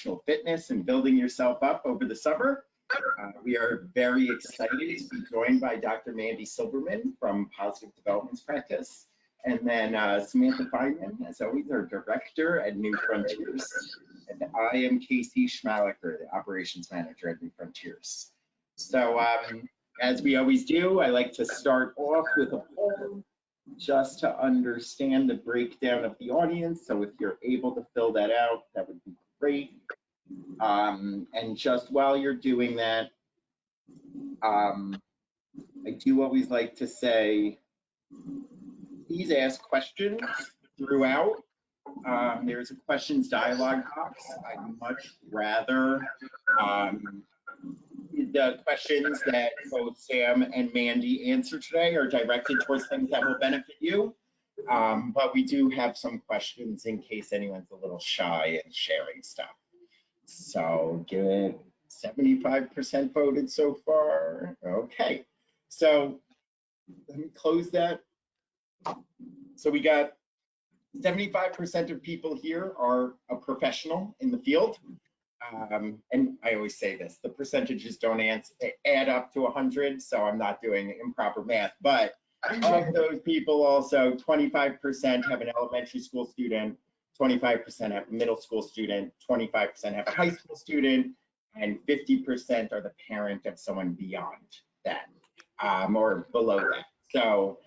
emotional fitness and building yourself up over the summer. We are very excited to be joined by Dr. Mandi Silverman from Positive Development Practice, and then Samantha Feinman, as always, our director at New Frontiers. And I am Casey Schmaliker, the operations manager at New Frontiers. So as we always do, I like to start off with a poll just to understand the breakdown of the audience. So if you're able to fill that out, that would be great. And just while you're doing that, I do always like to say, please ask questions throughout. There's a questions dialog box. I'd much rather the questions that both Sam and Mandi answer today are directed towards things that will benefit you. But we do have some questions in case anyone's a little shy in sharing stuff. So give it 75% voted so far. Okay, so let me close that. So we got 75% of people here are a professional in the field. And I always say this, the percentages don't add up to 100, so I'm not doing improper math, but of those people also, 25% have an elementary school student, 25% have a middle school student, 25% have a high school student, and 50% are the parent of someone beyond that, or below that. So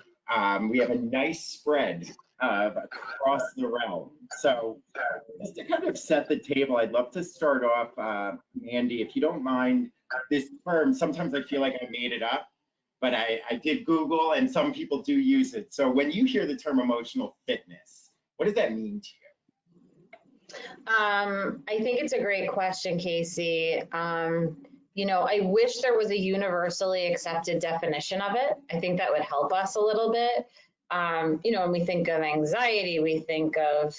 we have a nice spread across the realm. So just to kind of set the table, I'd love to start off, Mandi, if you don't mind, this term, sometimes I feel like I made it up, but I did Google and some people do use it. So when you hear the term emotional fitness, what does that mean to you? I think it's a great question, Casey. You know, I wish there was a universally accepted definition of it. I think that would help us a little bit. You know, when we think of anxiety, we think of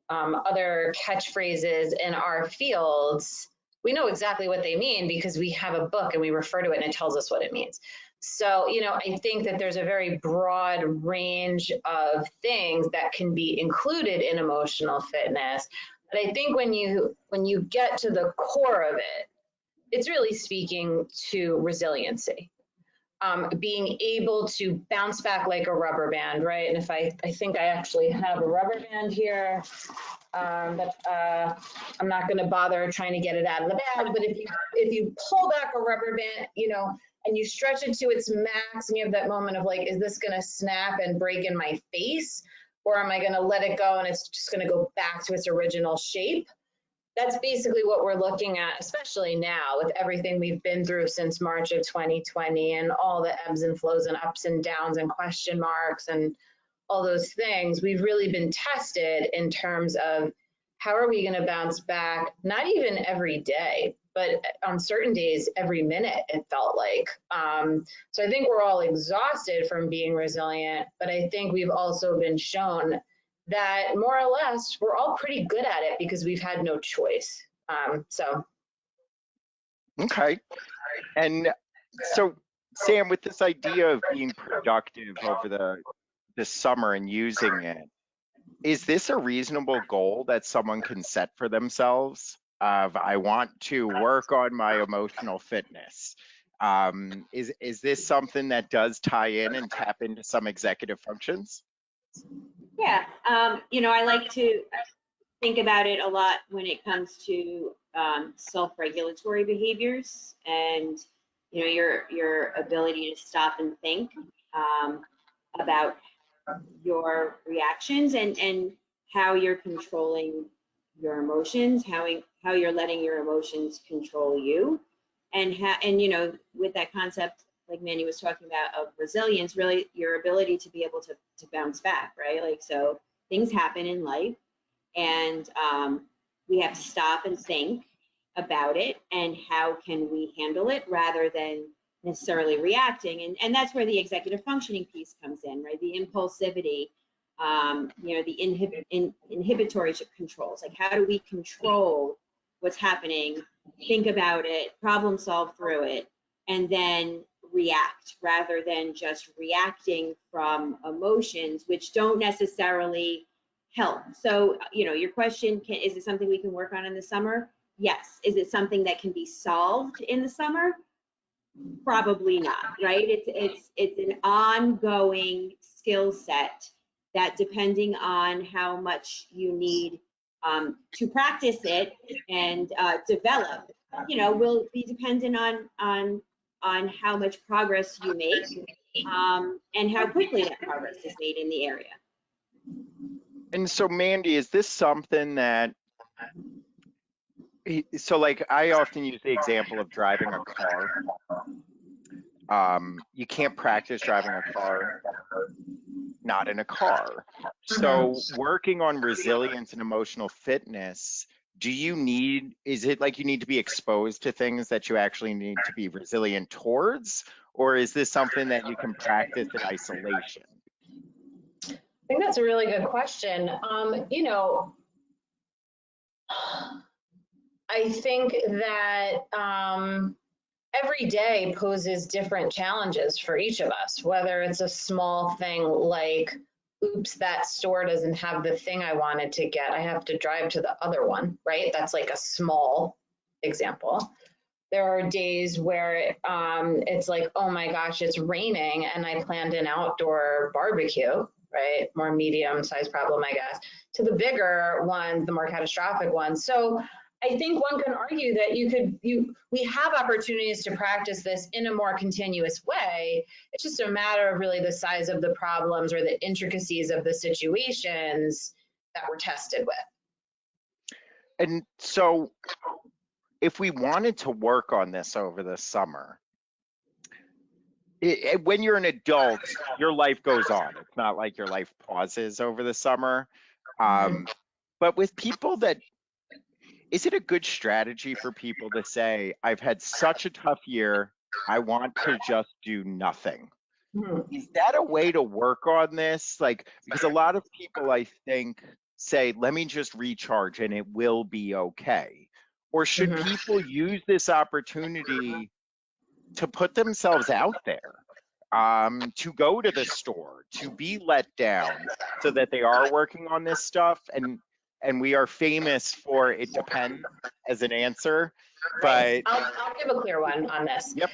other catchphrases in our fields. We know exactly what they mean because we have a book and we refer to it and it tells us what it means. So, you know, I think that there's a very broad range of things that can be included in emotional fitness. But I think when you get to the core of it, it's really speaking to resiliency. Being able to bounce back like a rubber band, right? And if I think I actually have a rubber band here, but I'm not going to bother trying to get it out of the bag. But if you pull back a rubber band, you know, and you stretch it to its max, and you have that moment of like, is this going to snap and break in my face, or am I going to let it go and it's just going to go back to its original shape? That's basically what we're looking at, especially now with everything we've been through since March of 2020 and all the ebbs and flows and ups and downs and question marks and all those things. We've really been tested in terms of how are we going to bounce back, not even every day, but on certain days, every minute, it felt like. So I think we're all exhausted from being resilient, but I think we've also been shown that more or less we're all pretty good at it because we've had no choice. Okay. And so Sam, with this idea of being productive over the summer and using it, is this a reasonable goal that someone can set for themselves of I want to work on my emotional fitness? Is this something that does tie in and tap into some executive functions? Yeah, you know, I like to think about it a lot when it comes to self-regulatory behaviors and, you know, your ability to stop and think about your reactions and how you're controlling your emotions, how you're letting your emotions control you, and you know, with that concept, like Mandi was talking about, of resilience, really your ability to be able to bounce back, right? Like, so things happen in life and we have to stop and think about it and how can we handle it rather than necessarily reacting. And that's where the executive functioning piece comes in, right? The impulsivity, you know, the inhibitory controls, like how do we control what's happening, think about it, problem solve through it, and then react rather than just reacting from emotions, which don't necessarily help. So, your question, is it something we can work on in the summer? Yes. Is it something that can be solved in the summer? Probably not, right? It's an ongoing skill set that, depending on how much you need to practice it and develop, will be dependent on how much progress you make and how quickly that progress is made in the area. And so, Mandy, is this something that, so like I often use the example of driving a car. You can't practice driving a car not in a car. So working on resilience and emotional fitness, is it like you need to be exposed to things that you actually need to be resilient towards? Or is this something that you can practice in isolation? I think that's a really good question. I think that every day poses different challenges for each of us, whether it's a small thing like, oops, that store doesn't have the thing I wanted to get. I have to drive to the other one, right? That's like a small example. There are days where it's like, oh my gosh, it's raining and I planned an outdoor barbecue, right? More medium-sized problem, I guess, to the bigger ones, the more catastrophic ones. So I think one can argue that we have opportunities to practice this in a more continuous way. It's just a matter of really the size of the problems or the intricacies of the situations that we're tested with. And so if we wanted to work on this over the summer, when you're an adult, your life goes on. It's not like your life pauses over the summer. But with people that, is it a good strategy for people to say, I've had such a tough year, I want to just do nothing? Is that a way to work on this? Like, because a lot of people, I think, say, let me just recharge and it will be okay. Or should people use this opportunity to put themselves out there, to go to the store, to be let down, so that they are working on this stuff? And we are famous for it depends as an answer, but I'll give a clear one on this. Yep.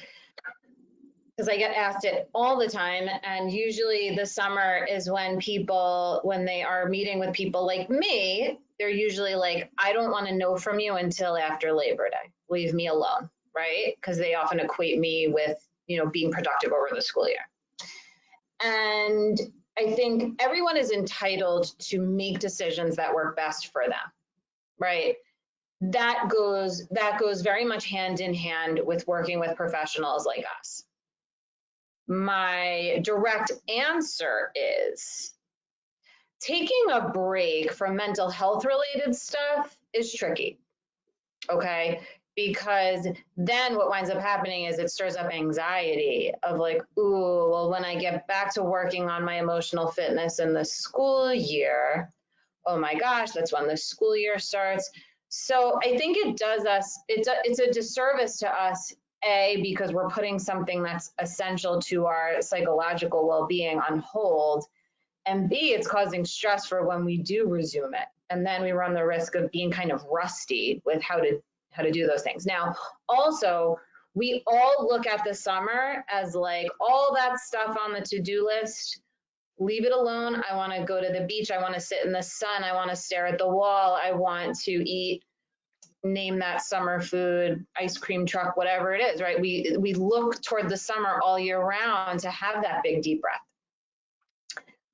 Because I get asked it all the time, and usually the summer is when they are meeting with people like me, they're usually like, I don't want to know from you until after Labor Day. Leave me alone, right? Because they often equate me with, being productive over the school year. And I think everyone is entitled to make decisions that work best for them, right? That goes very much hand in hand with working with professionals like us. My direct answer is taking a break from mental health related stuff is tricky, okay? Because then what winds up happening is it stirs up anxiety of like, ooh, well, when I get back to working on my emotional fitness in the school year, oh my gosh, that's when the school year starts. So I think it's a disservice to us, A, because we're putting something that's essential to our psychological well-being on hold, and B, it's causing stress for when we do resume it. And then we run the risk of being kind of rusty with how to do those things. Now, also, we all look at the summer as like all that stuff on the to-do list, leave it alone. I want to go to the beach. I want to sit in the sun. I want to stare at the wall. I want to eat, name that summer food, ice cream truck, whatever it is, right? We look toward the summer all year round to have that big deep breath.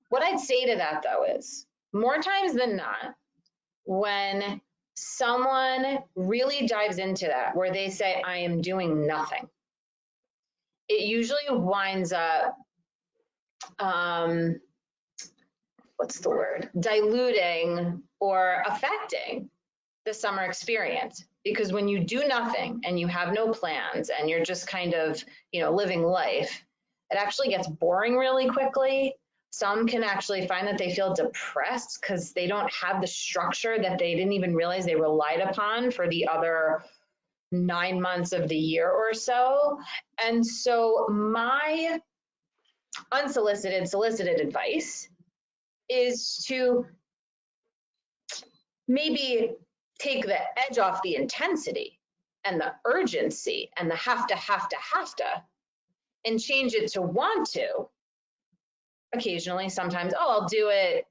What I'd say to that though is, more times than not, when someone really dives into that, where they say, I am doing nothing, it usually winds up, diluting or affecting the summer experience. Because when you do nothing and you have no plans and you're just kind of, living life, it actually gets boring really quickly. Some can actually find that they feel depressed because they don't have the structure that they didn't even realize they relied upon for the other 9 months of the year or so. And so my solicited advice is to maybe take the edge off the intensity and the urgency and the have to, and change it to want to. Occasionally, sometimes, oh, I'll do it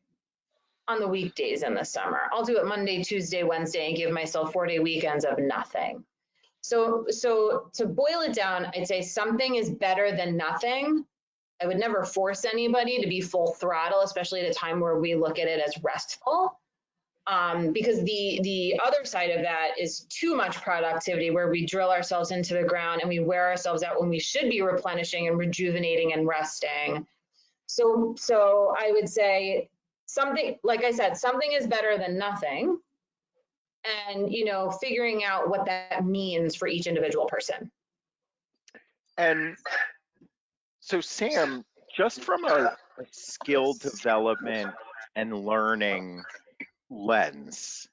on the weekdays in the summer. I'll do it Monday, Tuesday, Wednesday, and give myself 4-day weekends of nothing. So to boil it down, I'd say something is better than nothing. I would never force anybody to be full throttle, especially at a time where we look at it as restful. Because the other side of that is too much productivity, where we drill ourselves into the ground and we wear ourselves out when we should be replenishing and rejuvenating and resting. So I would say something, like I said, something is better than nothing. And, you know, figuring out what that means for each individual person. And so Sam, just from a skill development and learning lens,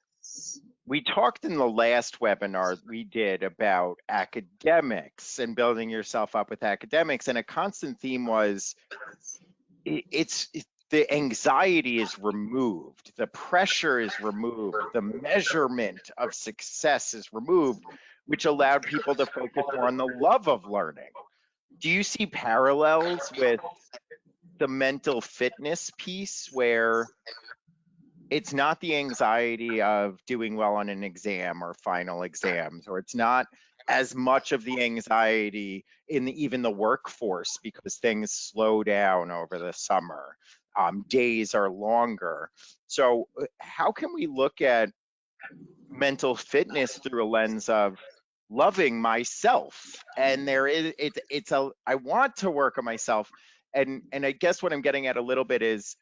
we talked in the last webinar we did about academics and building yourself up with academics, and a constant theme was the anxiety is removed, the pressure is removed, the measurement of success is removed, which allowed people to focus more on the love of learning. Do you see parallels with the mental fitness piece, where it's not the anxiety of doing well on an exam or final exams, or it's not as much of the anxiety in even the workforce because things slow down over the summer, days are longer. So how can we look at mental fitness through a lens of loving myself? And there is, I want to work on myself. And I guess what I'm getting at a little bit is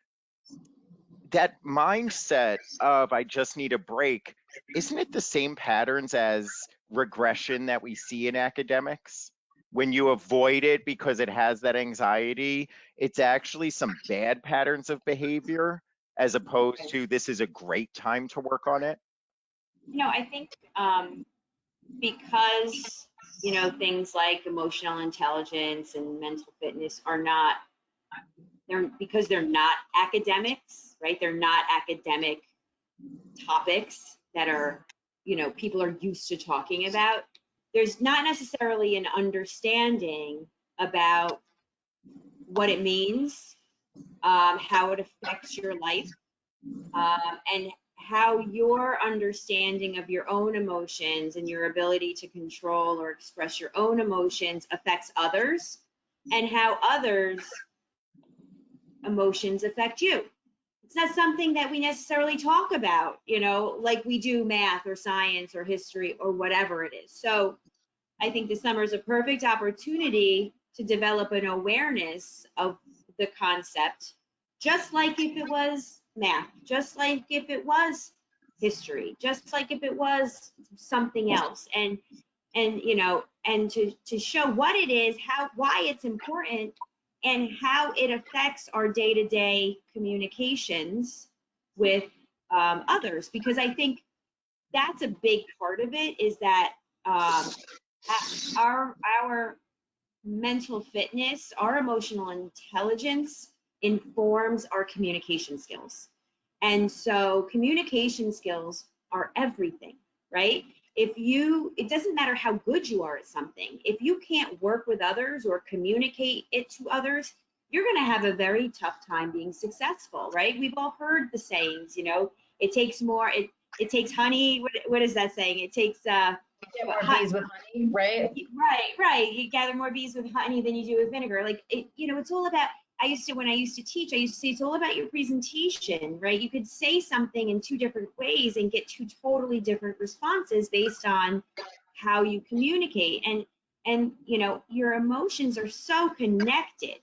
that mindset of I just need a break. Isn't it the same patterns as regression that we see in academics? When you avoid it because it has that anxiety, it's actually some bad patterns of behavior, as opposed to this is a great time to work on it. You know, I think because, you know, things like emotional intelligence and mental fitness are not, because they're not academics, right? They're not academic topics that are, you know, people are used to talking about. There's not necessarily an understanding about what it means, how it affects your life, and how your understanding of your own emotions and your ability to control or express your own emotions affects others, and how others' emotions affect you. It's not something that we necessarily talk about, you know, like we do math or science or history or whatever it is. So I think the summer is a perfect opportunity to develop an awareness of the concept, just like if it was math, just like if it was history, just like if it was something else, and you know, and to show what it is, why it's important, and how it affects our day-to-day communications with others. Because I think that's a big part of it, is that our mental fitness, our emotional intelligence informs our communication skills. And so communication skills are everything, right? It doesn't matter how good you are at something, if you can't work with others or communicate it to others, you're going to have a very tough time being successful, right? We've all heard the sayings, you know, it takes more, it takes honey. What is that saying? It takes more bees with honey, right? Right. You gather more bees with honey than you do with vinegar. Like, you know, it's all about, when I used to teach, I used to say it's all about your presentation, right? You could say something in 2 different ways and get 2 totally different responses based on how you communicate. And you know, your emotions are so connected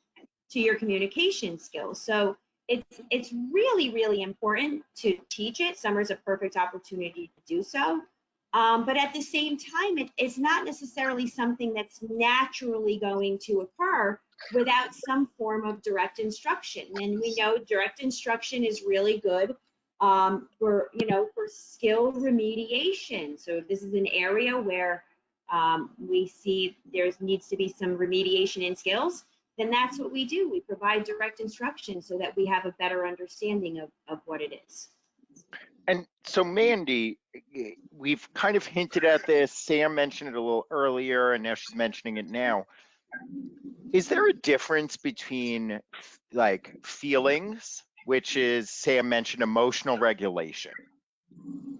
to your communication skills. So it's really, really important to teach it. Summer's a perfect opportunity to do so. But at the same time, it's not necessarily something that's naturally going to occur without some form of direct instruction. And we know direct instruction is really good for skill remediation. So if this is an area where we see there needs to be some remediation in skills, then that's what we do. We provide direct instruction so that we have a better understanding of what it is. And so Mandy, we've kind of hinted at this. Sam mentioned it a little earlier, and now she's mentioning it now. Is there a difference between like feelings, which is Sam mentioned emotional regulation,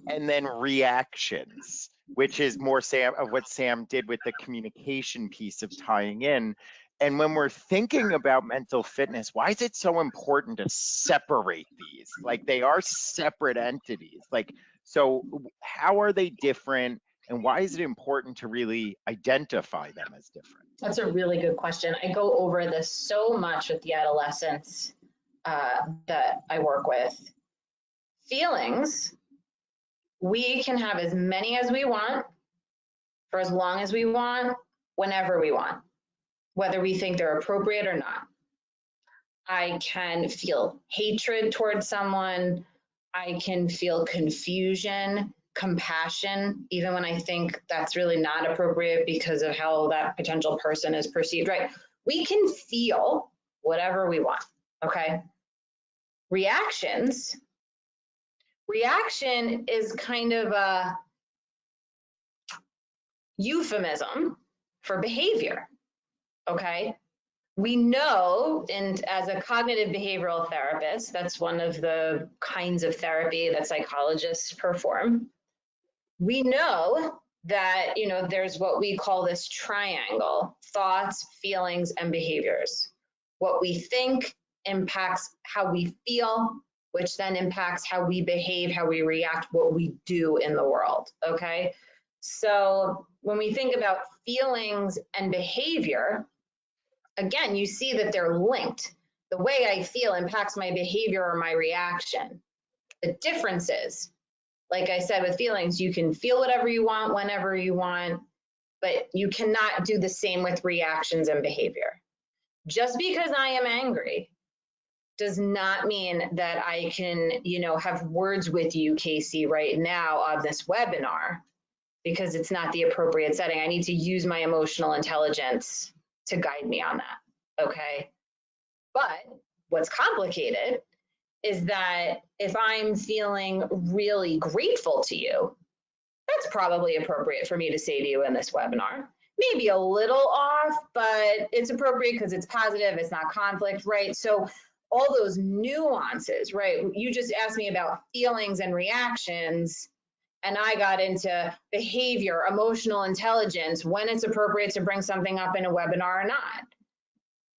and then reactions, which is more Sam of what Sam did with the communication piece of tying in? And when we're thinking about mental fitness, why is it so important to separate these? Like they are separate entities. Like, so how are they different? And why is it important to really identify them as different? That's a really good question. I go over this so much with the adolescents that I work with. Feelings, we can have as many as we want, for as long as we want, whenever we want, whether we think they're appropriate or not. I can feel hatred towards someone. I can feel confusion, compassion, even when I think that's really not appropriate because of how that potential person is perceived, right? We can feel whatever we want, okay? Reaction is kind of a euphemism for behavior, okay? We know, and as a cognitive behavioral therapist, that's one of the kinds of therapy that psychologists perform. We know that, there's what we call this triangle: thoughts, feelings, and behaviors. What we think impacts how we feel, which then impacts how we behave, how we react, what we do in the world, okay? So when we think about feelings and behavior, again, you see that they're linked. The way I feel impacts my behavior or my reaction. The difference is, like I said, with feelings, you can feel whatever you want, whenever you want, but you cannot do the same with reactions and behavior. Just because I am angry does not mean that I can, have words with you, Casey, right now on this webinar, because it's not the appropriate setting. I need to use my emotional intelligence to guide me on that, okay? But what's complicated is that if I'm feeling really grateful to you, that's probably appropriate for me to say to you in this webinar. Maybe a little off, but it's appropriate because it's positive, it's not conflict, right? So all those nuances, right? You just asked me about feelings and reactions, and I got into behavior, emotional intelligence, when it's appropriate to bring something up in a webinar or not.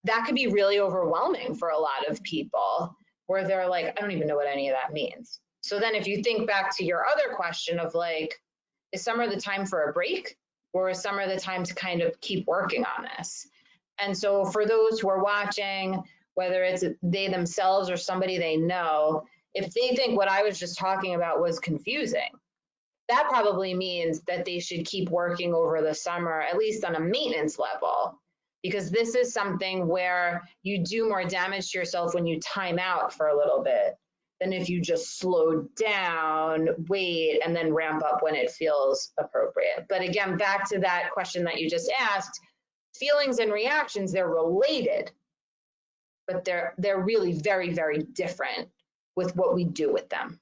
That could be really overwhelming for a lot of people, where they're like, I don't even know what any of that means. So then if you think back to your other question of like, is summer the time for a break, or is summer the time to kind of keep working on this? And so for those who are watching, whether it's they themselves or somebody they know, if they think what I was just talking about was confusing, that probably means that they should keep working over the summer, at least on a maintenance level, because this is something where you do more damage to yourself when you time out for a little bit than if you just slow down, wait, and then ramp up when it feels appropriate. But again, back to that question that you just asked, feelings and reactions, they're related, but they're really very, very different with what we do with them.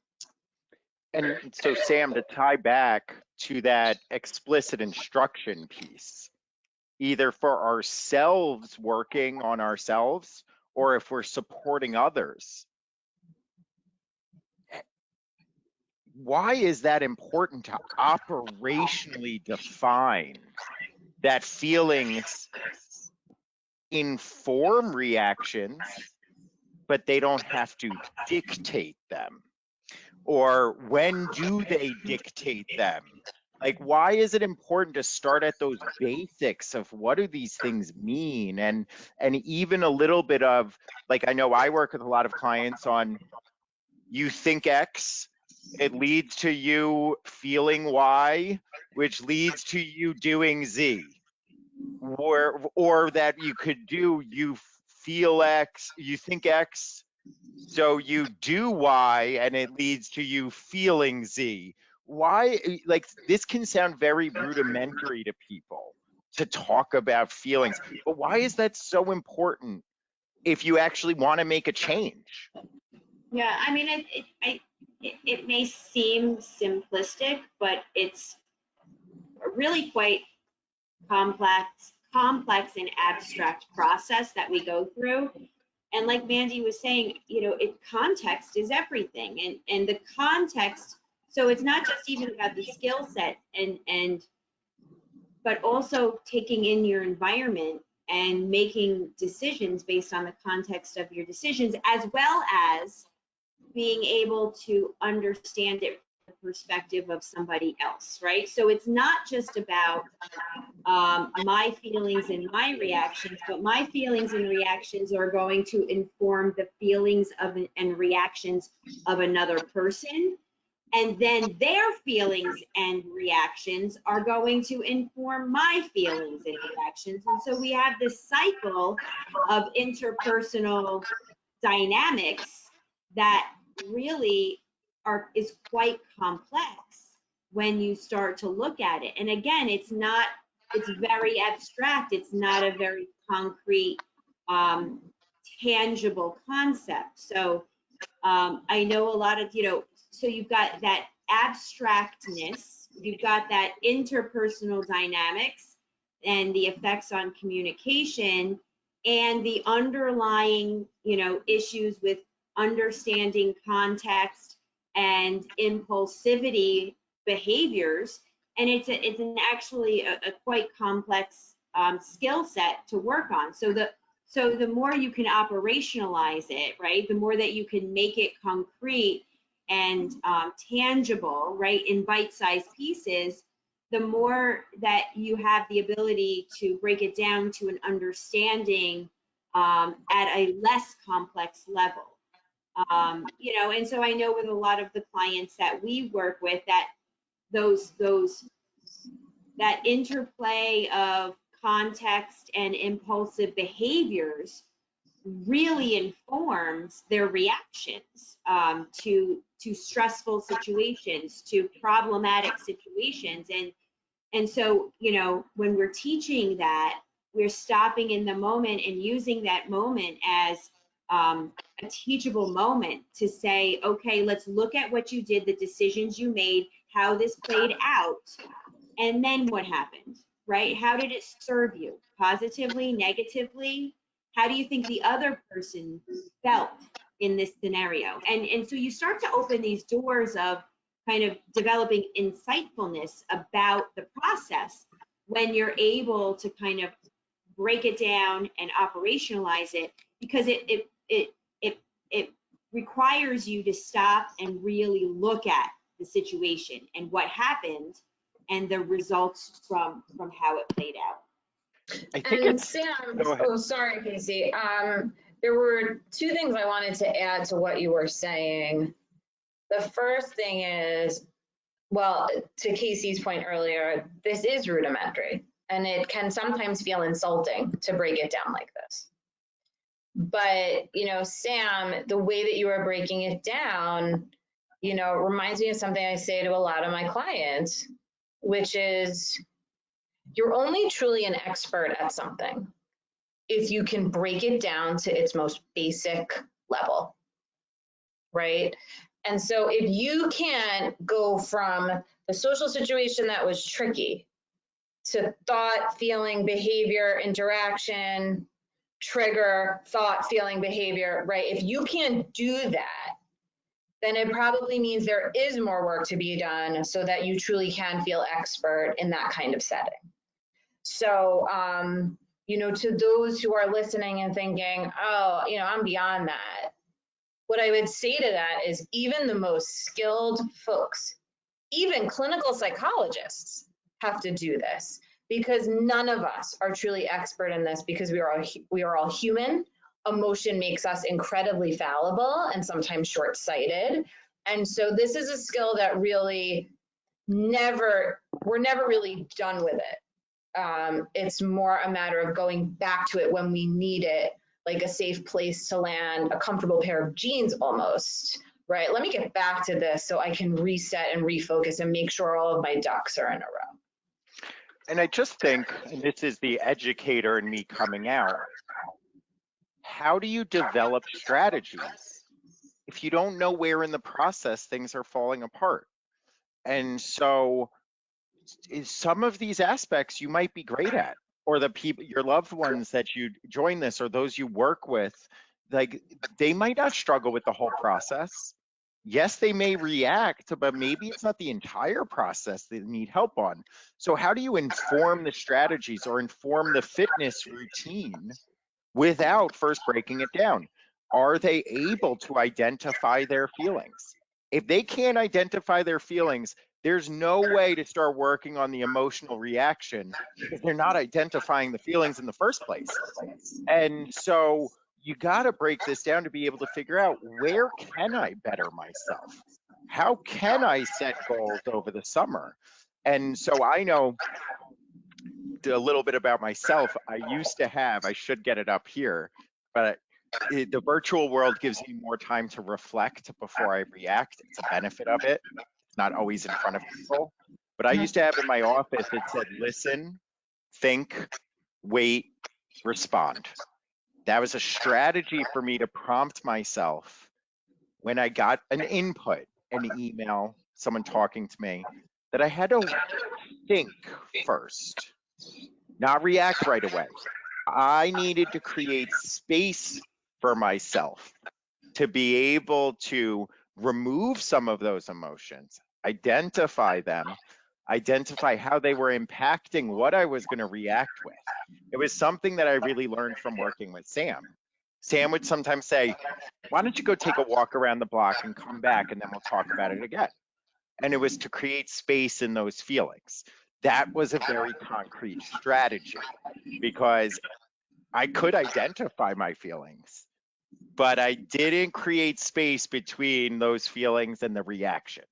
And so Sam, to tie back to that explicit instruction piece, either for ourselves working on ourselves, or if we're supporting others, why is that important to operationally define that feelings inform reactions, but they don't have to dictate them? Or when do they dictate them? Like, why is it important to start at those basics of what do these things mean? And even a little bit of, like, I know I work with a lot of clients on, you think X, it leads to you feeling Y, which leads to you doing Z. Or that you could do, you feel X, you think X, so you do Y, and it leads to you feeling Z. Why, like, this can sound very rudimentary to people to talk about feelings, but why is that so important if you actually want to make a change? Yeah, I mean, it may seem simplistic, but it's really quite complex and abstract process that we go through. And like Mandi was saying, context is everything, and the context. So it's not just even about the skill set but also taking in your environment and making decisions based on the context of your decisions, as well as being able to understand it from the perspective of somebody else, right? So it's not just about my feelings and my reactions, but my feelings and reactions are going to inform the feelings of and reactions of another person. And then their feelings and reactions are going to inform my feelings and reactions. And so we have this cycle of interpersonal dynamics that really is quite complex when you start to look at it. And again, it's very abstract. It's not a very concrete, tangible concept. So I know a lot of, so you've got that abstractness, you've got that interpersonal dynamics and the effects on communication, and the underlying, issues with understanding context and impulsivity behaviors. And it's actually a quite complex skill set to work on. So the more you can operationalize it, right, the more that you can make it concrete and tangible, right, in bite-sized pieces, the more that you have the ability to break it down to an understanding at a less complex level. And so I know with a lot of the clients that we work with, that that interplay of context and impulsive behaviors really informs their reactions to stressful situations, to problematic situations. And so, when we're teaching that, we're stopping in the moment and using that moment as a teachable moment to say, okay, let's look at what you did, the decisions you made, how this played out, and then what happened, right? How did it serve you? Positively, negatively? How do you think the other person felt in this scenario? And so you start to open these doors of kind of developing insightfulness about the process when you're able to kind of break it down and operationalize it, because it requires you to stop and really look at the situation and what happened and the results from how it played out. I think And it's, Sam, go ahead. oh, sorry, Casey. There were two things I wanted to add to what you were saying. The first thing is, well, to Casey's point earlier, this is rudimentary, and it can sometimes feel insulting to break it down like this. But, Sam, the way that you are breaking it down, reminds me of something I say to a lot of my clients, which is, you're only truly an expert at something if you can break it down to its most basic level, right? And so if you can go from the social situation that was tricky to thought, feeling, behavior, interaction, trigger, thought, feeling, behavior, right? If you can't do that, then it probably means there is more work to be done so that you truly can feel expert in that kind of setting. So, to those who are listening and thinking, oh, I'm beyond that, what I would say to that is, even the most skilled folks, even clinical psychologists, have to do this, because none of us are truly expert in this, because we are all human. Emotion makes us incredibly fallible and sometimes short-sighted. And so this is a skill that really we're never really done with it. It's more a matter of going back to it when we need it, like a safe place to land, a comfortable pair of jeans almost, right? Let me get back to this so I can reset and refocus and make sure all of my ducks are in a row. And I just think, and this is the educator in me coming out, how do you develop strategies if you don't know where in the process things are falling apart. And so some of these aspects you might be great at, or the people, your loved ones that you join this, or those you work with, like they might not struggle with the whole process. Yes, they may react, but maybe it's not the entire process they need help on. So how do you inform the strategies or inform the fitness routine without first breaking it down? Are they able to identify their feelings? If they can't identify their feelings, there's no way to start working on the emotional reaction because they're not identifying the feelings in the first place. And so you got to break this down to be able to figure out, where can I better myself? How can I set goals over the summer? And so I know a little bit about myself. I used to have, I should get it up here, but the virtual world gives me more time to reflect before I react. It's a benefit of it. It's not always in front of people. But I used to have in my office, it said, listen, think, wait, respond. That was a strategy for me to prompt myself when I got an input, an email, someone talking to me, that I had to think first, not react right away. I needed to create space for myself to be able to remove some of those emotions, identify them, identify how they were impacting what I was going to react with. It was something that I really learned from working with Sam. Sam would sometimes say, why don't you go take a walk around the block and come back and then we'll talk about it again. And it was to create space in those feelings. That was a very concrete strategy because I could identify my feelings, but I didn't create space between those feelings and the reaction.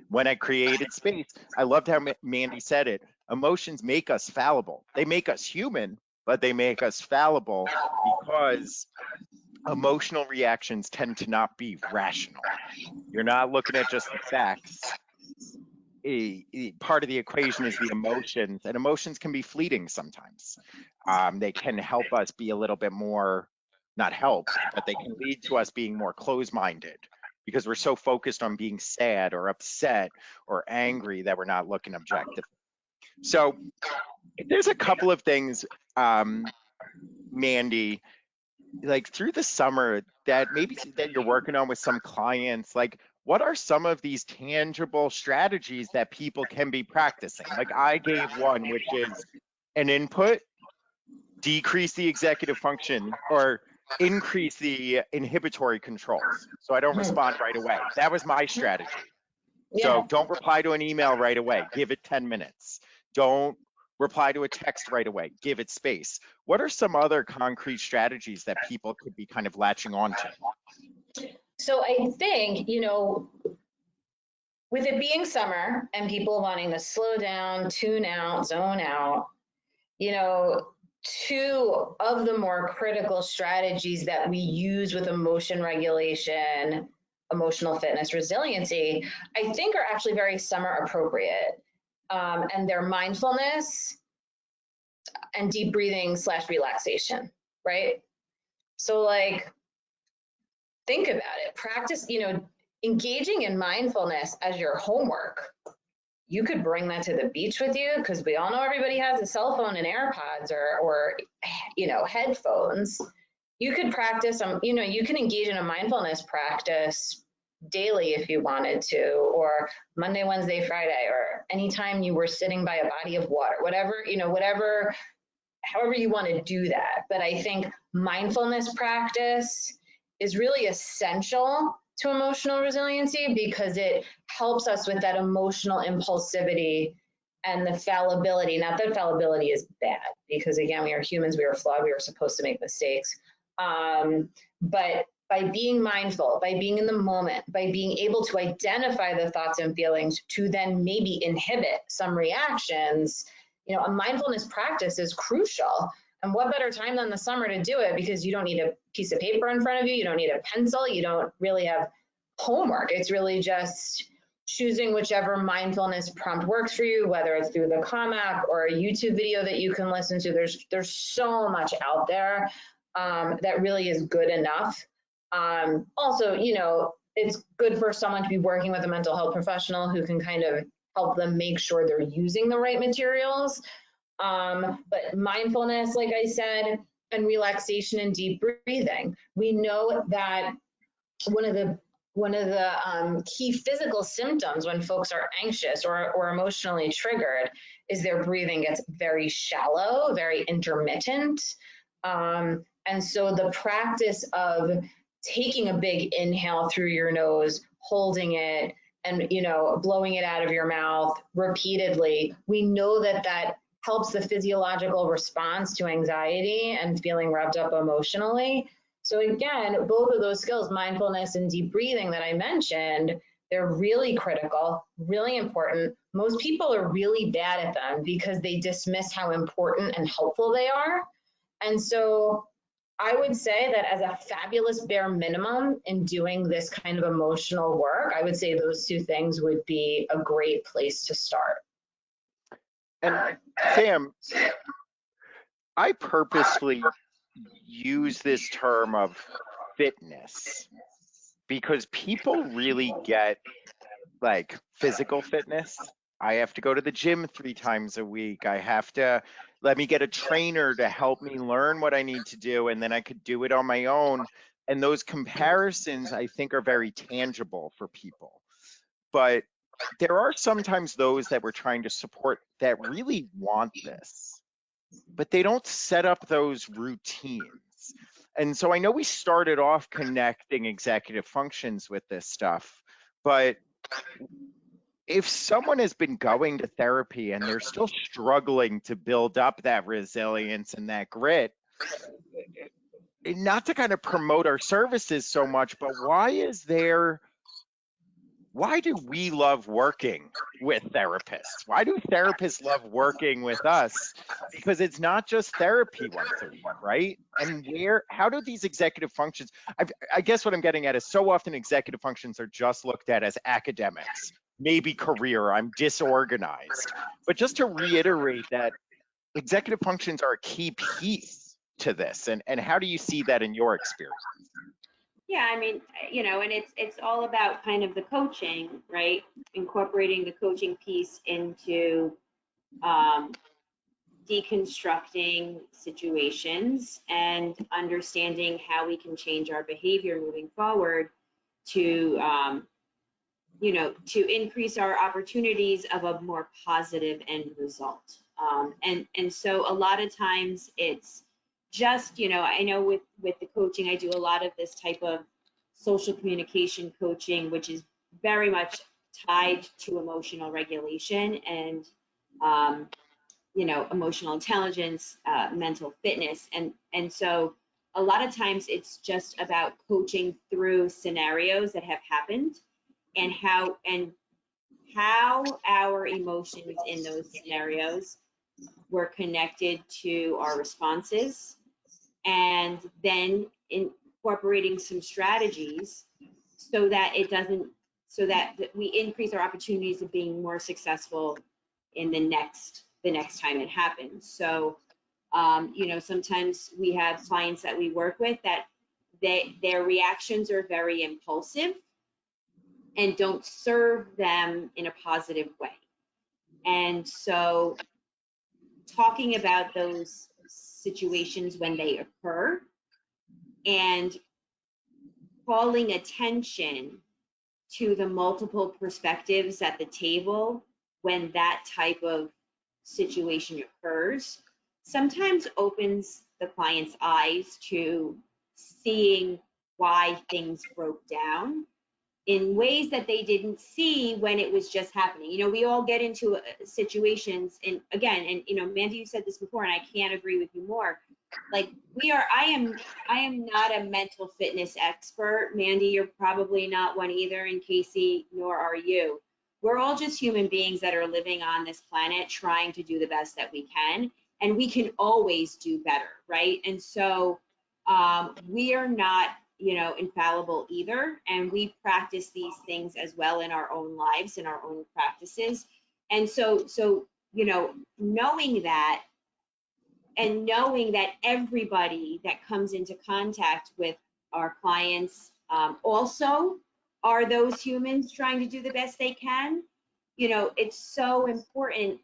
When I created space, I loved how Mandi said it, emotions make us fallible. They make us human, but they make us fallible because emotional reactions tend to not be rational. You're not looking at just the facts. Part of the equation is the emotions, and emotions can be fleeting sometimes. They can help us be a little bit more, not help, but they can lead to us being more closed-minded because we're so focused on being sad or upset or angry that we're not looking objective. So there's a couple of things, Mandi, like through the summer that maybe that you're working on with some clients, like what are some of these tangible strategies that people can be practicing? Like I gave one, which is an input, decrease the executive function or increase the inhibitory controls. So I don't respond right away. That was my strategy. So don't reply to an email right away. Give it 10 minutes. Don't reply to a text right away. Give it space. What are some other concrete strategies that people could be kind of latching on to? So I think, with it being summer and people wanting to slow down, tune out, zone out, two of the more critical strategies that we use with emotion regulation, emotional fitness, resiliency, I think are actually very summer appropriate. And they're mindfulness and deep breathing / relaxation, right? So like, think about it, practice, engaging in mindfulness as your homework. You could bring that to the beach with you because we all know everybody has a cell phone and AirPods or headphones. You could practice, you can engage in a mindfulness practice daily if you wanted to, or Monday, Wednesday, Friday, or anytime you were sitting by a body of water, whatever, however you want to do that. But I think mindfulness practice is really essential to emotional resiliency because it helps us with that emotional impulsivity and the fallibility. Not that fallibility is bad, because again, we are humans, we are flawed, we are supposed to make mistakes. But by being mindful, by being in the moment, by being able to identify the thoughts and feelings to then maybe inhibit some reactions, a mindfulness practice is crucial. And what better time than the summer to do it, because you don't need a piece of paper in front of you, you don't need a pencil, you don't really have homework. It's really just choosing whichever mindfulness prompt works for you, whether it's through the Calm app or a YouTube video that you can listen to. There's so much out there that really is good enough. Also, you know, it's good for someone to be working with a mental health professional who can kind of help them make sure they're using the right materials. But mindfulness, like I said, and relaxation and deep breathing. We know that one of the key physical symptoms when folks are anxious or emotionally triggered is their breathing gets very shallow, very intermittent. And so the practice of taking a big inhale through your nose, holding it, and, you know, blowing it out of your mouth repeatedly, we know that that helps the physiological response to anxiety and feeling revved up emotionally. So again, both of those skills, mindfulness and deep breathing that I mentioned, they're really critical, really important. Most people are really bad at them because they dismiss how important and helpful they are. And so I would say that as a fabulous bare minimum in doing this kind of emotional work, I would say those two things would be a great place to start. And Sam, I purposely use this term of fitness because people really get like physical fitness. I have to go to the gym 3 times a week. I have to let me get a trainer to help me learn what I need to do, and then I could do it on my own. And those comparisons, I think, are very tangible for people. But there are sometimes those that we're trying to support that really want this, but they don't set up those routines. And so I know we started off connecting executive functions with this stuff, but if someone has been going to therapy and they're still struggling to build up that resilience and that grit, not to kind of promote our services so much, but why do we love working with therapists? Why do therapists love working with us? Because it's not just therapy once a week, right? And how do these executive functions, I guess what I'm getting at is so often executive functions are just looked at as academics, maybe career, I'm disorganized. But just to reiterate that executive functions are a key piece to this. And how do you see that in your experience? Yeah, I mean, you know, and it's all about kind of the coaching, right? Incorporating the coaching piece into deconstructing situations and understanding how we can change our behavior moving forward to, you know, to increase our opportunities of a more positive end result. And so a lot of times it's just, you know, I know with the coaching, I do a lot of this type of social communication coaching, which is very much tied to emotional regulation and, you know, emotional intelligence, mental fitness. And so a lot of times it's just about coaching through scenarios that have happened and how our emotions in those scenarios were connected to our responses, and then incorporating some strategies so that we increase our opportunities of being more successful in the next time it happens. So you know, sometimes we have clients that we work with that their reactions are very impulsive and don't serve them in a positive way. And so talking about those situations when they occur and calling attention to the multiple perspectives at the table when that type of situation occurs sometimes opens the client's eyes to seeing why things broke down in ways that they didn't see when it was just happening. You know, we all get into situations, and again, and you know, Mandi, you said this before, and I can't agree with you more. Like I am not a mental fitness expert. Mandi, you're probably not one either, and Casey, nor are you. We're all just human beings that are living on this planet trying to do the best that we can, and we can always do better, right? And so we are not, you know, infallible either, and we practice these things as well in our own lives, in our own practices. And so you know, knowing that and knowing that everybody that comes into contact with our clients also are those humans trying to do the best they can. You know, it's so important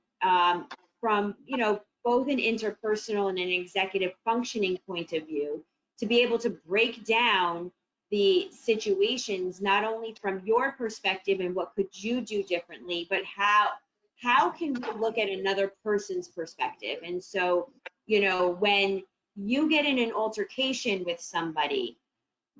from, you know, both an interpersonal and an executive functioning point of view to be able to break down the situations, not only from your perspective and what could you do differently, but how can we look at another person's perspective? And so, you know, when you get in an altercation with somebody,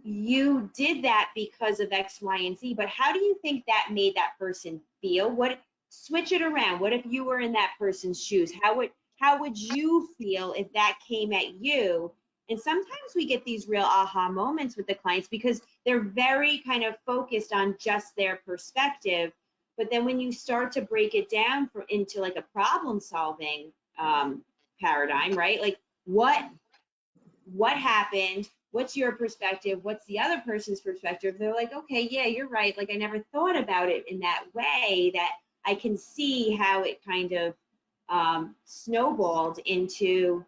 you did that because of X, Y, and Z, but how do you think that made that person feel? What, switch it around. What if you were in that person's shoes? How would you feel if that came at you? And sometimes we get these real aha moments with the clients because they're very kind of focused on just their perspective. But then when you start to break it down into like a problem solving paradigm, right? Like what happened? What's your perspective? What's the other person's perspective? They're like, okay, yeah, you're right. Like I never thought about it in that way, that I can see how it kind of snowballed into,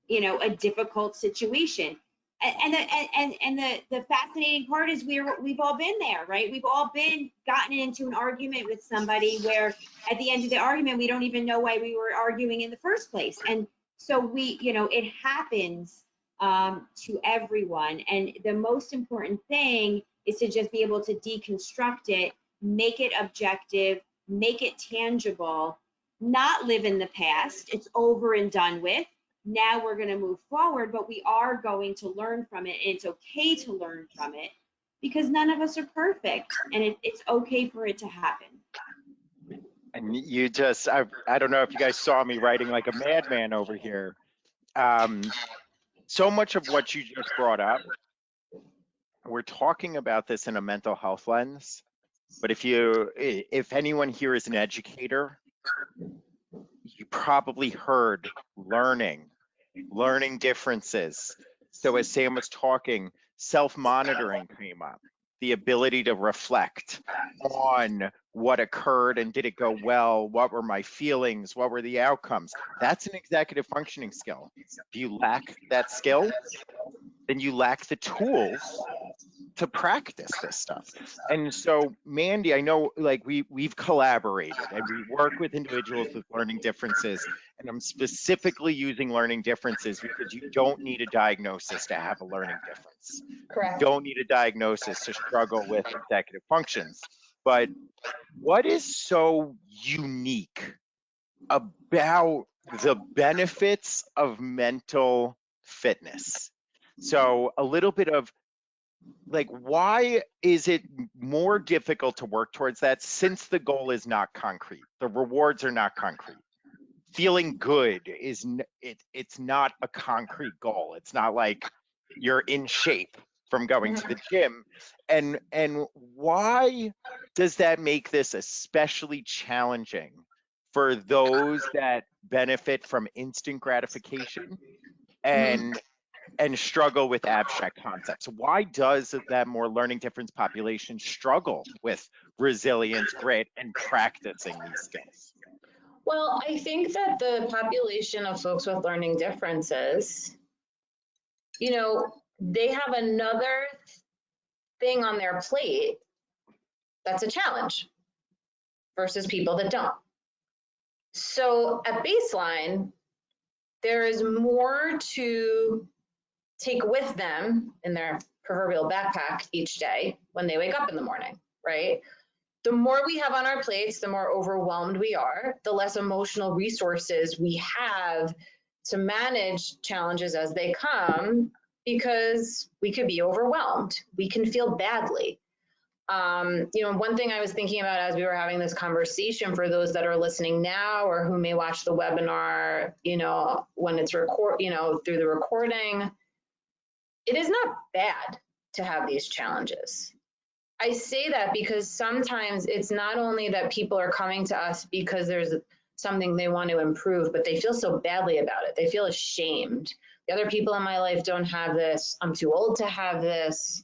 you know, a difficult situation. And the fascinating part is we've all been there, right? We've all gotten into an argument with somebody where at the end of the argument, we don't even know why we were arguing in the first place. And so we, you know, it happens to everyone. And the most important thing is to just be able to deconstruct it, make it objective, make it tangible, not live in the past. It's over and done with. Now we're going to move forward, but we are going to learn from it. And it's okay to learn from it because none of us are perfect, and it's okay for it to happen. And you just, I don't know if you guys saw me writing like a madman over here. So much of what you just brought up, we're talking about this in a mental health lens, but if anyone here is an educator, you probably heard learning differences. So as Sam was talking, self-monitoring came up, the ability to reflect on what occurred and did it go well, what were my feelings, what were the outcomes. That's an executive functioning skill. If you lack that skill, then you lack the tools to practice this stuff. And so Mandi, I know like we've collaborated and we work with individuals with learning differences, and I'm specifically using learning differences because you don't need a diagnosis to have a learning difference. Correct. You don't need a diagnosis to struggle with executive functions. But what is so unique about the benefits of mental fitness? So a little bit of like, why is it more difficult to work towards that since the goal is not concrete? The rewards are not concrete. Feeling good is it's not a concrete goal. It's not like you're in shape from going to the gym. And why does that make this especially challenging for those that benefit from instant gratification and struggle with abstract concepts? Why does that more learning difference population struggle with resilience, grit, and practicing these skills? Well, I think that the population of folks with learning differences, you know, they have another thing on their plate that's a challenge versus people that don't. So at baseline, there is more to take with them in their proverbial backpack each day when they wake up in the morning, right? The more we have on our plates, the more overwhelmed we are, the less emotional resources we have to manage challenges as they come, because we could be overwhelmed. We can feel badly. You know, one thing I was thinking about as we were having this conversation, for those that are listening now or who may watch the webinar, you know, when it's through the recording, it is not bad to have these challenges. I say that because sometimes it's not only that people are coming to us because there's something they want to improve, but they feel so badly about it. They feel ashamed. The other people in my life don't have this. I'm too old to have this.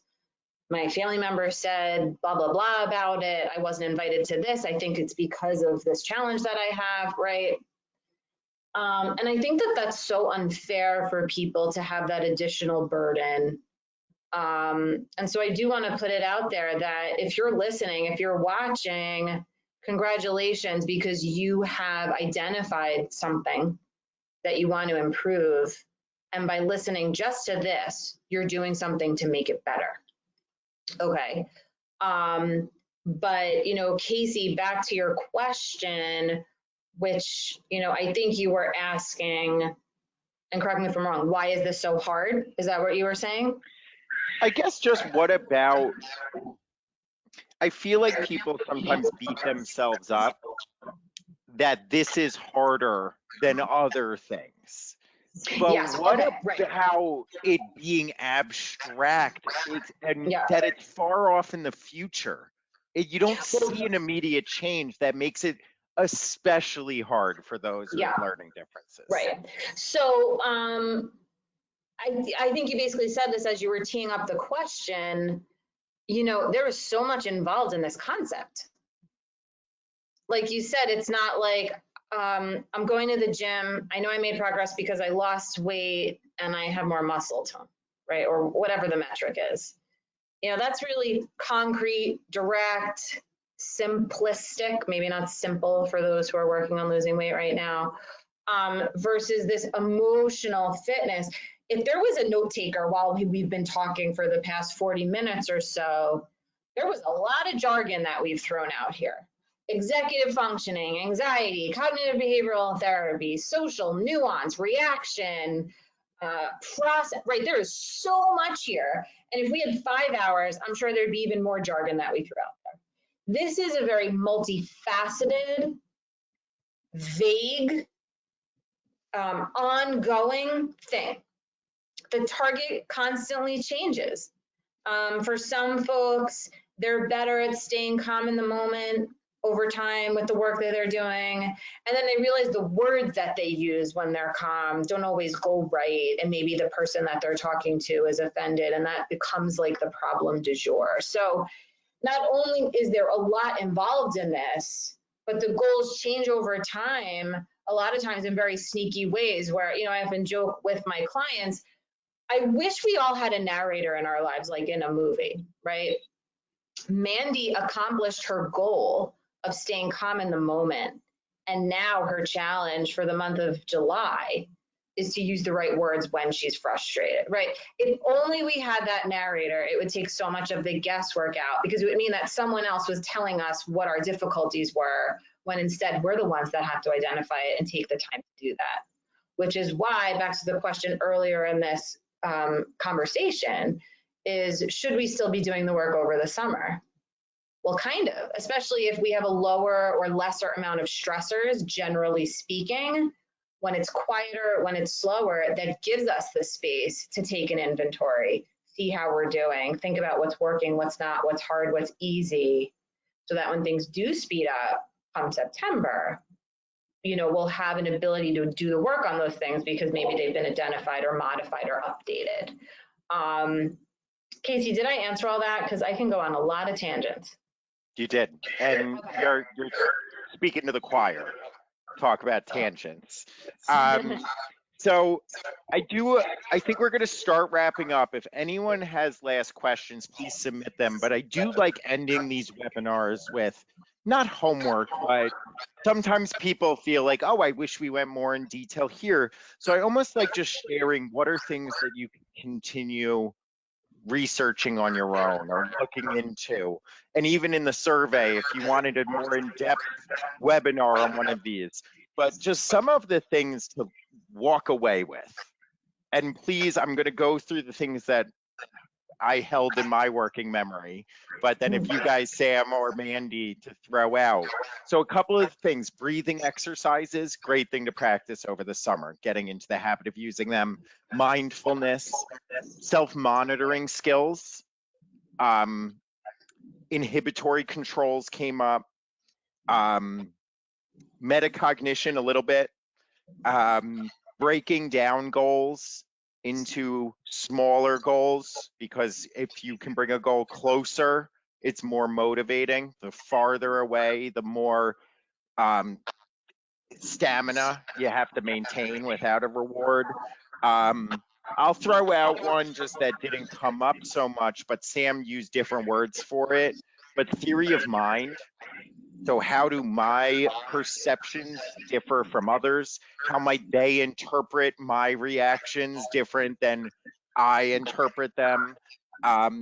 My family member said blah, blah, blah about it. I wasn't invited to this. I think it's because of this challenge that I have, right? And I think that that's so unfair for people to have that additional burden And so I do want to put it out there that if you're listening, if you're watching, congratulations, because you have identified something that you want to improve. And by listening just to this, you're doing something to make it better. Okay. But, you know, Casey, back to your question, which, you know, I think you were asking, and correct me if I'm wrong, why is this so hard? Is that what you were saying? I guess just what about, I feel like people sometimes beat themselves up that this is harder than other things. But Yes, what okay, right. about it being abstract and Yeah. that it's far off in the future? You don't see an immediate change that makes it especially hard for those with Yeah. learning differences. Right. So I think you basically said this as you were teeing up the question. You know, there is so much involved in this concept. Like you said, it's not like I'm going to the gym. I know I made progress because I lost weight and I have more muscle tone, right? Or whatever the metric is. You know, that's really concrete, direct, simplistic, maybe not simple for those who are working on losing weight right now, versus this emotional fitness. If there was a note taker while we've been talking for the past 40 minutes or so, there was a lot of jargon that we've thrown out here. Executive functioning, anxiety, cognitive behavioral therapy, social nuance, reaction, process, right? There is so much here. And if we had 5 hours, I'm sure there'd be even more jargon that we threw out there. This is a very multifaceted, vague, ongoing thing. The target constantly changes. For some folks, they're better at staying calm in the moment over time with the work that they're doing. And then they realize the words that they use when they're calm don't always go right. And maybe the person that they're talking to is offended, and that becomes like the problem du jour. So not only is there a lot involved in this, but the goals change over time, a lot of times in very sneaky ways where, you know, I often joke with my clients, I wish we all had a narrator in our lives, like in a movie, right? Mandi accomplished her goal of staying calm in the moment. And now her challenge for the month of July is to use the right words when she's frustrated, right? If only we had that narrator, it would take so much of the guesswork out, because it would mean that someone else was telling us what our difficulties were, when instead we're the ones that have to identify it and take the time to do that. Which is why, back to the question earlier in this conversation, is should we still be doing the work over the summer? Well, kind of, especially if we have a lower or lesser amount of stressors, generally speaking. When it's quieter, when it's slower, that gives us the space to take an inventory, see how we're doing, think about what's working, what's not, what's hard, what's easy, so that when things do speed up come September, you know, we'll have an ability to do the work on those things because maybe they've been identified or modified or updated. Casey, did I answer all that? Because I can go on a lot of tangents. You did, and Okay. you're speaking to the choir. Talk about tangents. So I think we're going to start wrapping up. If anyone has last questions, please submit them. But I do like ending these webinars with not homework, but sometimes people feel like, oh, I wish we went more in detail here. So I almost like just sharing what are things that you can continue researching on your own or looking into. And even in the survey, if you wanted a more in-depth webinar on one of these, but just some of the things to walk away with. And please, I'm going to go through the things that I held in my working memory, but then if you guys, Sam or Mandi, to throw out. So a couple of things: breathing exercises, great thing to practice over the summer, getting into the habit of using them. Mindfulness, self-monitoring skills, inhibitory controls came up, metacognition a little bit, breaking down goals into smaller goals, because if you can bring a goal closer, it's more motivating. The farther away, the more stamina you have to maintain without a reward. I'll throw out one just that didn't come up so much, but Sam used different words for it. But theory of mind. So how do my perceptions differ from others? How might they interpret my reactions different than I interpret them?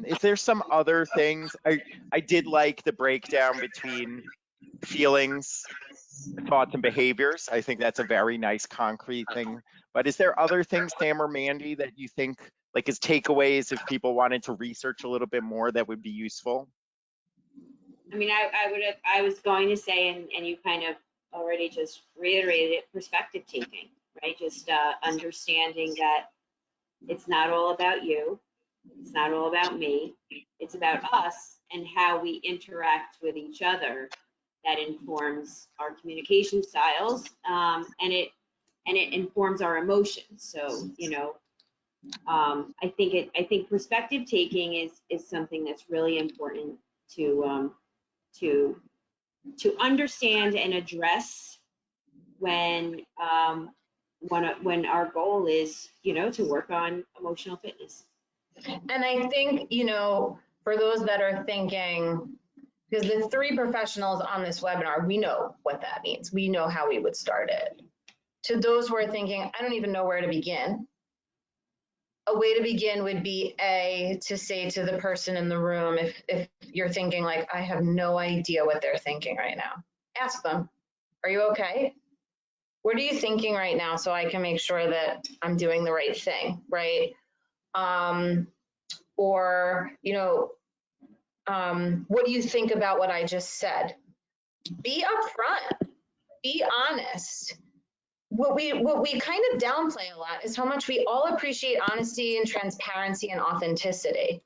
Is there some other things? I did like the breakdown between feelings, thoughts, and behaviors. I think that's a very nice concrete thing. But is there other things, Sam or Mandy, that you think like as takeaways if people wanted to research a little bit more that would be useful? I mean, I was going to say, and you kind of already just reiterated it, perspective taking, right? Just understanding that it's not all about you. It's not all about me. It's about us and how we interact with each other that informs our communication styles, and it informs our emotions. So, I think perspective taking is something that's really important to understand and address when when our goal is, to work on emotional fitness. And I think, for those that are thinking, because the three professionals on this webinar, we know what that means. We know how we would start it. To those who are thinking, I don't even know where to begin, a way to begin would be to say to the person in the room, if you're thinking like, I have no idea what they're thinking right now, ask them, are you okay? What are you thinking right now so I can make sure that I'm doing the right thing, right? Or, what do you think about what I just said? Be upfront, be honest. What we kind of downplay a lot is how much we all appreciate honesty and transparency and authenticity.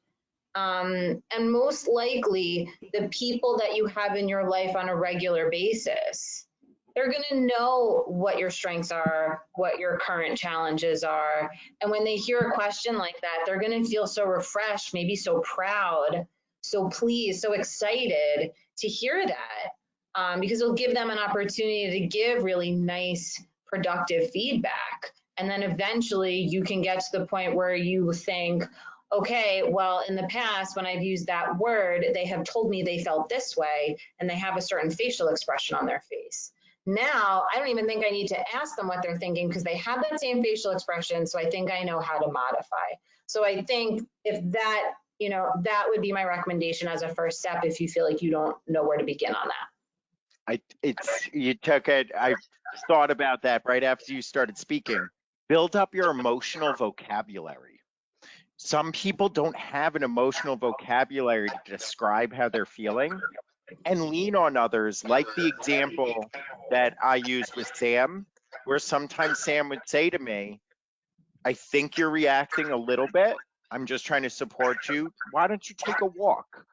And most likely the people that you have in your life on a regular basis, they're going to know what your strengths are, what your current challenges are. And when they hear a question like that, they're going to feel so refreshed, maybe so proud, so pleased, so excited to hear that, because it'll give them an opportunity to give really nice, productive feedback. And then eventually you can get to the point where you think, okay, well, in the past, when I've used that word, they have told me they felt this way, and they have a certain facial expression on their face. Now, I don't even think I need to ask them what they're thinking because they have that same facial expression, so I think I know how to modify. So I think if that, that would be my recommendation as a first step if you feel like you don't know where to begin on that. I thought about that right after you started speaking. Build up your emotional vocabulary. Some people don't have an emotional vocabulary to describe how they're feeling, and lean on others, like the example that I used with Sam, where sometimes Sam would say to me, I think you're reacting a little bit. I'm just trying to support you. Why don't you take a walk?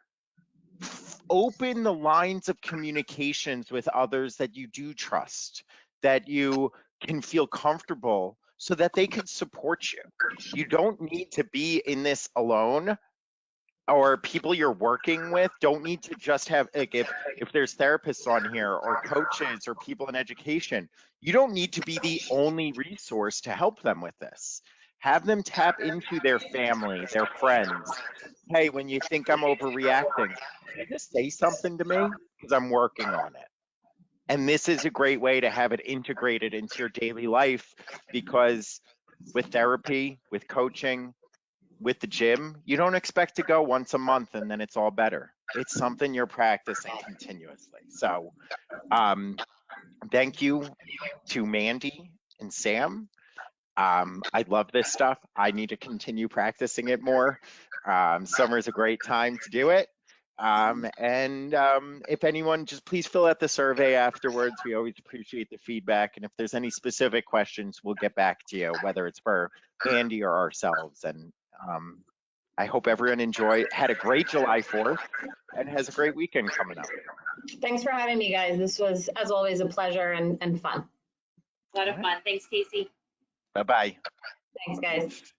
Open the lines of communications with others that you do trust, that you can feel comfortable so that they can support you. You don't need to be in this alone, or people you're working with don't need to just have, like, if there's therapists on here or coaches or people in education, you don't need to be the only resource to help them with this. Have them tap into their family, their friends. Hey, when you think I'm overreacting, can you just say something to me? Because I'm working on it. And this is a great way to have it integrated into your daily life, because with therapy, with coaching, with the gym, you don't expect to go once a month and then it's all better. It's something you're practicing continuously. So thank you to Mandy and Sam. I love this stuff. I need to continue practicing it more. Summer is a great time to do it. If anyone, just please fill out the survey afterwards. We always appreciate the feedback. And if there's any specific questions, we'll get back to you, whether it's for Mandy or ourselves. And I hope everyone had a great July 4th and has a great weekend coming up. Thanks for having me, guys. This was, as always, a pleasure and fun. A lot of fun. Thanks, Casey. Bye-bye. Thanks, guys.